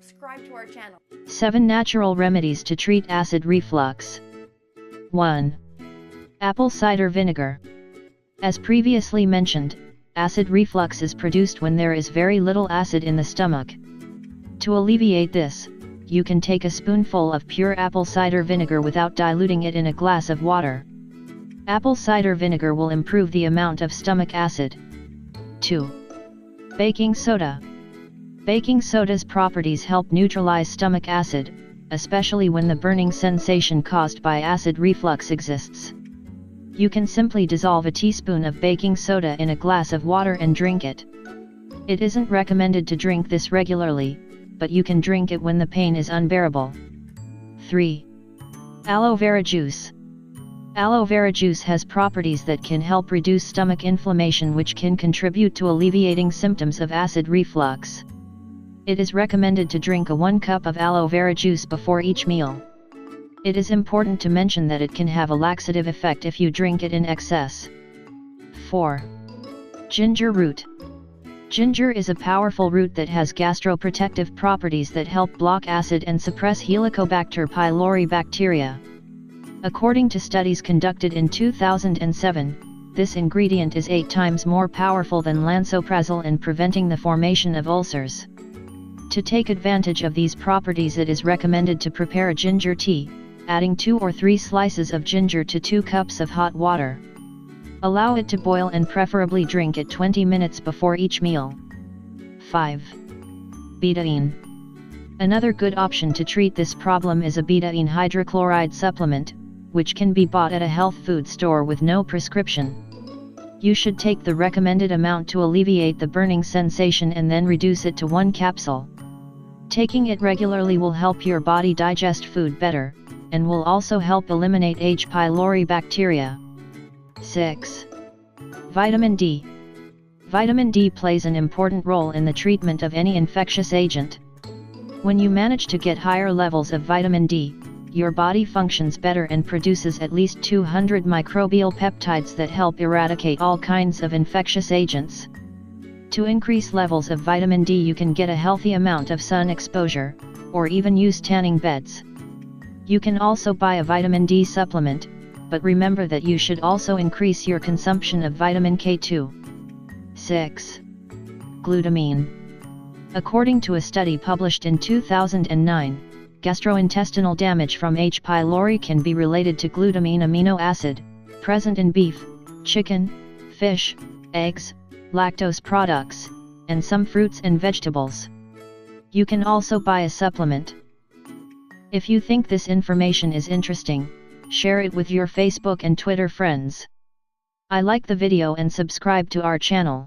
subscribe to our channel. 7 Natural Remedies to Treat Acid Reflux. 1. Apple cider vinegar. As previously mentioned, acid reflux is produced when there is very little acid in the stomach. To alleviate this, you can take a spoonful of pure apple cider vinegar without diluting it in a glass of water. Apple cider vinegar will improve the amount of stomach acid. 2. Baking soda. Baking soda's properties help neutralize stomach acid, especially when the burning sensation caused by acid reflux exists. You can simply dissolve a teaspoon of baking soda in a glass of water and drink it. It isn't recommended to drink this regularly, but you can drink it when the pain is unbearable. 3. Aloe vera juice. Aloe vera juice has properties that can help reduce stomach inflammation, which can contribute to alleviating symptoms of acid reflux. It is recommended to drink 1 cup of aloe vera juice before each meal. It is important to mention that it can have a laxative effect if you drink it in excess. 4. Ginger root. Ginger is a powerful root that has gastroprotective properties that help block acid and suppress Helicobacter pylori bacteria. According to studies conducted in 2007, this ingredient is 8 times more powerful than lansoprazole in preventing the formation of ulcers. To take advantage of these properties, it is recommended to prepare a ginger tea, adding 2 or 3 slices of ginger to 2 cups of hot water. Allow it to boil and preferably drink it 20 minutes before each meal. 5. Betaine. Another good option to treat this problem is a betaine hydrochloride supplement, which can be bought at a health food store with no prescription. You should take the recommended amount to alleviate the burning sensation and then reduce it to 1 capsule. Taking it regularly will help your body digest food better, and will also help eliminate H. pylori bacteria. 6. Vitamin D. Vitamin D plays an important role in the treatment of any infectious agent. When you manage to get higher levels of vitamin D, your body functions better and produces at least 200 microbial peptides that help eradicate all kinds of infectious agents. To increase levels of vitamin D, you can get a healthy amount of sun exposure, or even use tanning beds. You can also buy a vitamin D supplement, but remember that you should also increase your consumption of vitamin K2. 6. Glutamine. According to a study published in 2009, gastrointestinal damage from H. pylori can be related to glutamine amino acid, present in beef, chicken, fish, eggs, lactose products, and some fruits and vegetables. You can also buy a supplement. If you think this information is interesting, share it with your Facebook and Twitter friends. I like the video and subscribe to our channel.